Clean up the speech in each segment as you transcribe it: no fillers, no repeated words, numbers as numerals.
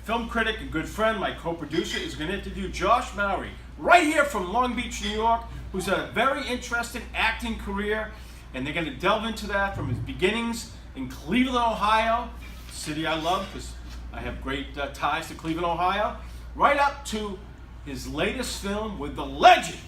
film critic and good friend, my co-producer, is going to interview Josh Mowery, right here from Long Beach, New York, who's had a very interesting acting career, and they're going to delve into that from his beginnings in Cleveland, Ohio, city I love because I have great ties to Cleveland, Ohio, right up to his latest film with the legend,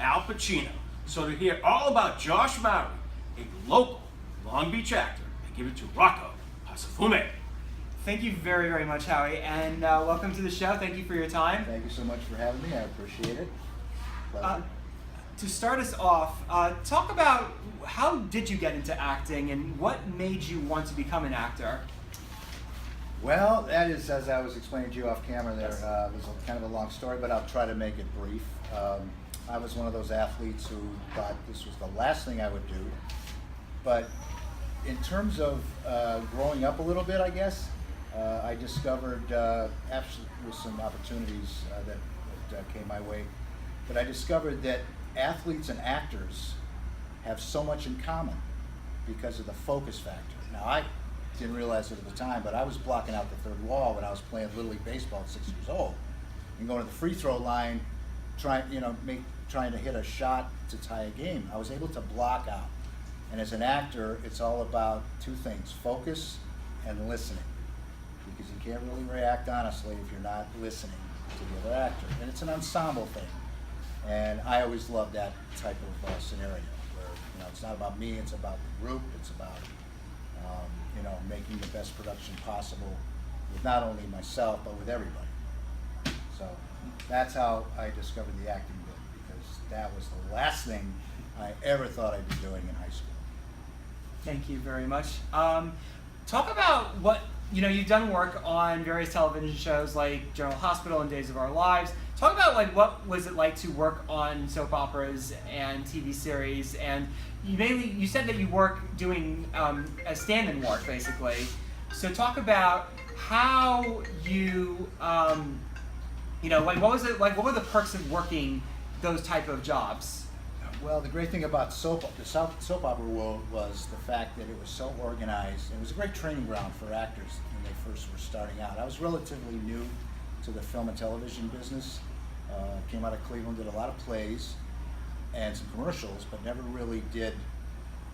Al Pacino. So to hear all about Josh Mowery, a local Long Beach actor, I give it to Rocco Passafuime. Thank you very, very much, Howie, and welcome to the show. Thank you for your time. Thank you so much for having me. I appreciate it. Pleasure. To start us off, talk about how did you get into acting and what made you want to become an actor? Well, that is, as I was explaining to you off camera there, was kind of a long story, but I'll try to make it brief. I was one of those athletes who thought this was the last thing I would do. But in terms of growing up a little bit, I guess, I discovered, actually with some opportunities that came my way, but I discovered that athletes and actors have so much in common because of the focus factor. Now, I didn't realize it at the time, but I was blocking out the third wall when I was playing Little League Baseball at 6 years old and going to the free throw line, trying to hit a shot to tie a game. I was able to block out. And as an actor, it's all about two things, focus and listening. Because you can't really react honestly if you're not listening to the other actor. And it's an ensemble thing. And I always loved that type of scenario where it's not about me, it's about the group, it's about making the best production possible with not only myself, but with everybody. So that's how I discovered the acting bit, because that was the last thing I ever thought I'd be doing in high school. Thank you very much. Talk about what, you've done work on various television shows like General Hospital and Days of Our Lives. Talk about what was it like to work on soap operas and TV series, and you said that you work doing a stand-in work basically. So talk about how you, what was it like? What were the perks of working those type of jobs? Well, the great thing about the soap opera world was the fact that it was so organized. It was a great training ground for actors when they first were starting out. I was relatively new to the film and television business. Came out of Cleveland, did a lot of plays and some commercials, but never really did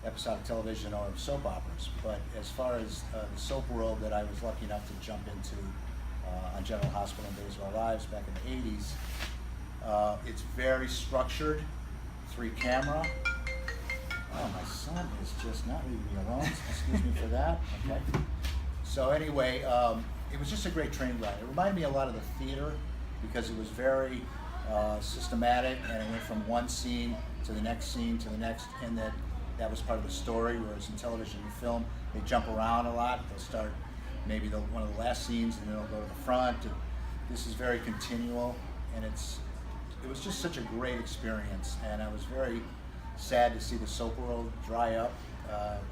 episodic television or soap operas. But as far as the soap world that I was lucky enough to jump into on General Hospital and Days of Our Lives back in the 80s, it's very structured, 3 camera. Oh, my son is just not leaving me alone. Excuse me for that. Okay. So anyway, it was just a great training ground. It reminded me a lot of the theater because it was very systematic, and it went from one scene to the next scene to the next, and that was part of the story, whereas in television and film, they jump around a lot. They'll start maybe one of the last scenes, and then they'll go to the front. And this is very continual, and it was just such a great experience, and I was very sad to see the soap world dry up.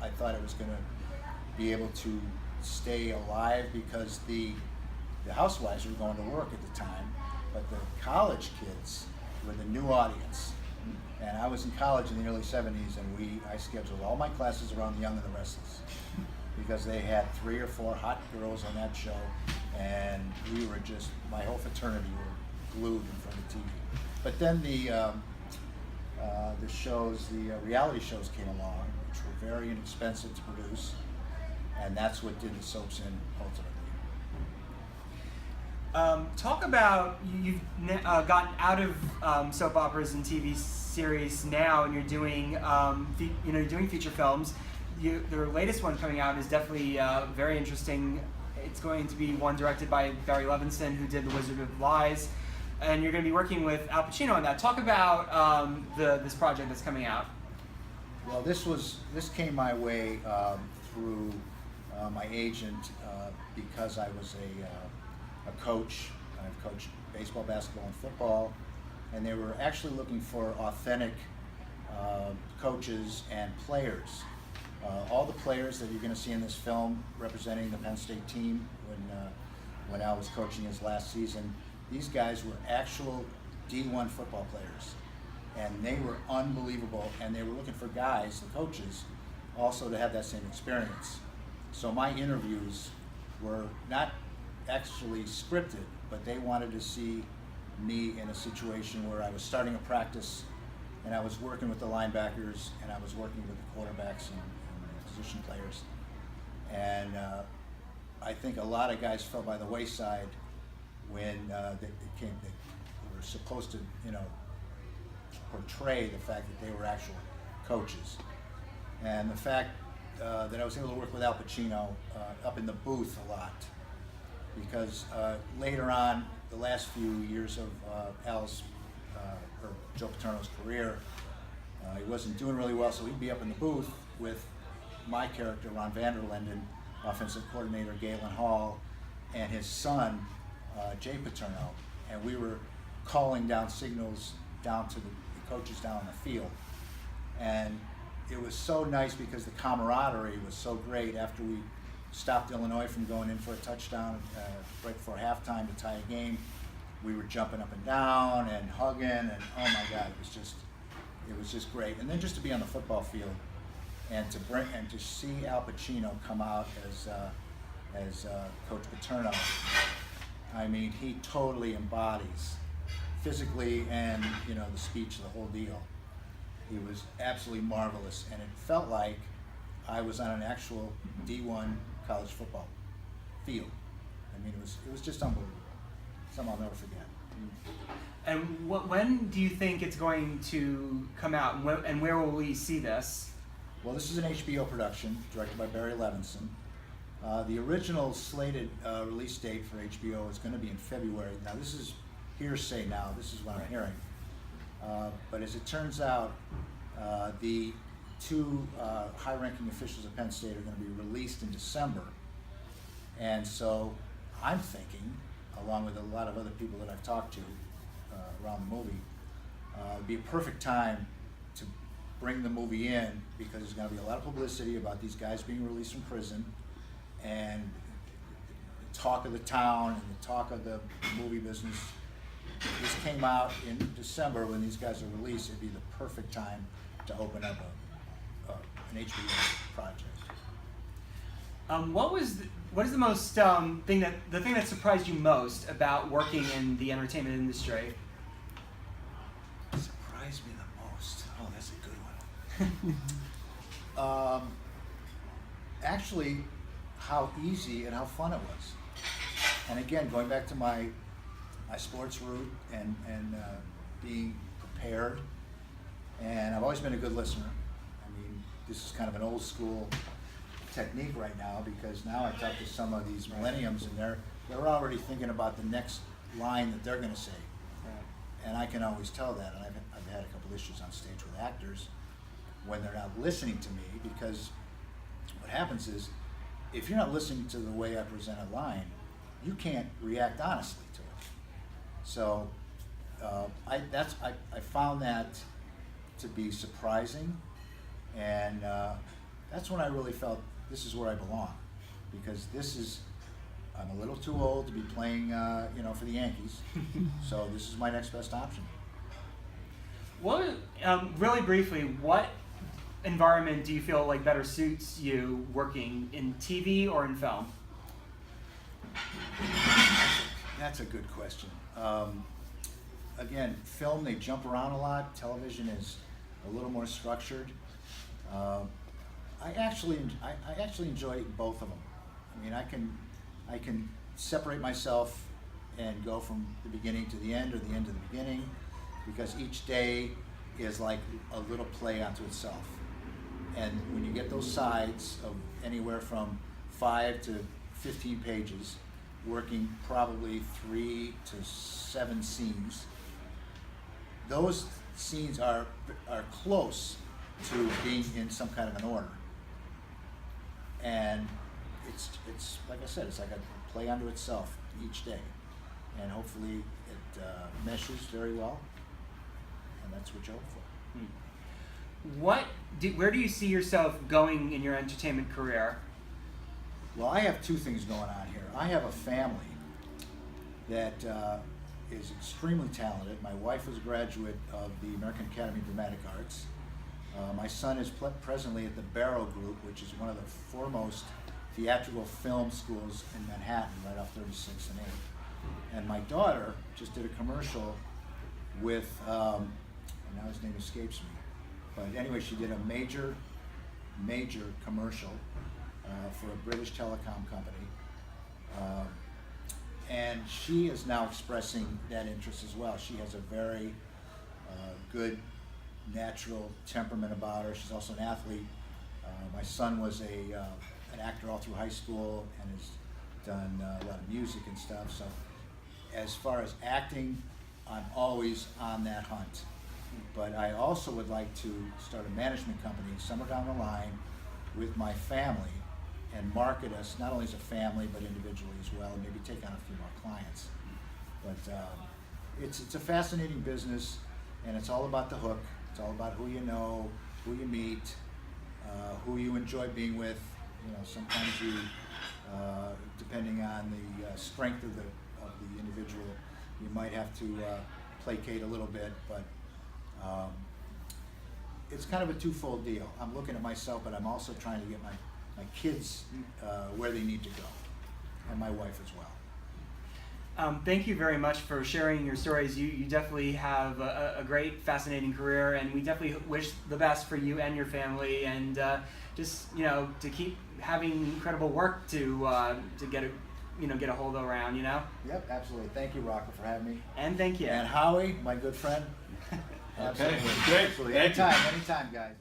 I thought it was going to be able to stay alive because the housewives were going to work at the time, but the college kids were the new audience. And I was in college in the early 70s, and I scheduled all my classes around The Young and the Restless because they had 3 or 4 hot girls on that show, and we were just, my whole fraternity were glued in front of the TV. But then the reality shows came along, which were very inexpensive to produce, and that's what did the soaps in ultimately. Talk about, you've gotten out of soap operas and TV series now, and you're doing, doing feature films. Their latest one coming out is definitely very interesting. It's going to be one directed by Barry Levinson, who did The Wizard of Lies, and you're going to be working with Al Pacino on that. Talk about this project that's coming out. Well, this came my way through my agent because I was a coach. I've coached baseball, basketball, and football, and they were actually looking for authentic coaches and players. All the players that you're going to see in this film representing the Penn State team when Al was coaching his last season, these guys were actual D1 football players, and they were unbelievable, and they were looking for guys, the coaches, also to have that same experience. So my interviews were not actually scripted, but they wanted to see me in a situation where I was starting a practice and I was working with the linebackers and I was working with the quarterbacks and the position players. And I think a lot of guys fell by the wayside when they were supposed to, portray the fact that they were actual coaches. And the fact that I was able to work with Al Pacino up in the booth a lot, because later on, the last few years of Al's or Joe Paterno's career, he wasn't doing really well, so he'd be up in the booth with my character, Ron Vanderlinden, offensive coordinator Galen Hall, and his son, Jay Paterno, and we were calling down signals down to the coaches down on the field. And it was so nice because the camaraderie was so great. After we stopped Illinois from going in for a touchdown right before halftime to tie a game, we were jumping up and down and hugging, and oh my God, it was just great. And then just to be on the football field and to see Al Pacino come out as Coach Paterno. I mean, he totally embodies physically and the speech, the whole deal. He was absolutely marvelous, and it felt like I was on an actual D1 college football field. I mean, it was just unbelievable. Something I'll never forget. And when do you think it's going to come out, and where will we see this? Well, this is an HBO production directed by Barry Levinson. The original slated release date for HBO is going to be in February. Now, this is hearsay now. This is what I'm hearing. But as it turns out, the two high-ranking officials at Penn State are going to be released in December. And so I'm thinking, along with a lot of other people that I've talked to around the movie, it would be a perfect time to bring the movie in, because there's going to be a lot of publicity about these guys being released from prison, and the talk of the town and the talk of the movie business. This came out in December when these guys are released. It'd be the perfect time to open up an HBO project. What is the most thing that surprised you most about working in the entertainment industry? Surprised me the most. Oh, that's a good one. Actually, how easy and how fun it was. And again, going back to my sports route and being prepared. And I've always been a good listener. I mean, this is kind of an old school technique right now, because now I talk to some of these millenniums and they're already thinking about the next line that they're going to say. Right. And I can always tell that. And I've had a couple issues on stage with actors when they're not listening to me, because what happens is, if you're not listening to the way I present a line, you can't react honestly to it. So I found that to be surprising, and that's when I really felt this is where I belong, because I'm a little too old to be playing for the Yankees, so this is my next best option. Really briefly, what environment do you feel like better suits you, working in TV or in film? That's a good question. Again, film, they jump around a lot. Television is a little more structured. I actually enjoy both of them. I mean, I can separate myself and go from the beginning to the end, or the end to the beginning, because each day is like a little play unto itself. And when you get those sides of anywhere from 5 to 15 pages, working probably 3 to 7 scenes, those scenes are close to being in some kind of an order. And it's like I said, it's like a play unto itself each day. And hopefully it meshes very well, and that's what you hope for. Where do you see yourself going in your entertainment career? Well, I have two things going on here. I have a family that is extremely talented. My wife is a graduate of the American Academy of Dramatic Arts. My son is presently at the Barrow Group, which is one of the foremost theatrical film schools in Manhattan, right off 36 and 8. And my daughter just did a commercial with, and now his name escapes me, but anyway, she did a major commercial for a British telecom company. And she is now expressing that interest as well. She has a very good natural temperament about her. She's also an athlete. My son was an actor all through high school and has done a lot of music and stuff. So as far as acting, I'm always on that hunt. But I also would like to start a management company somewhere down the line with my family and market us not only as a family but individually as well, and maybe take on a few more clients. But it's a fascinating business, and it's all about the hook. It's all about who you know, who you meet, who you enjoy being with. You know, sometimes you, depending on the strength of the individual, you might have to placate a little bit, but it's kind of a twofold deal. I'm looking at myself, but I'm also trying to get my kids where they need to go, and my wife as well. Thank you very much for sharing your stories. You definitely have a great, fascinating career, and we definitely wish the best for you and your family, and just, you know, to keep having incredible work to get a hold around, you know. Yep, absolutely. Thank you, Rocco, for having me. And thank you. And Howie, my good friend. Okay, Absolutely. great. Absolutely. Thank you. Anytime, guys.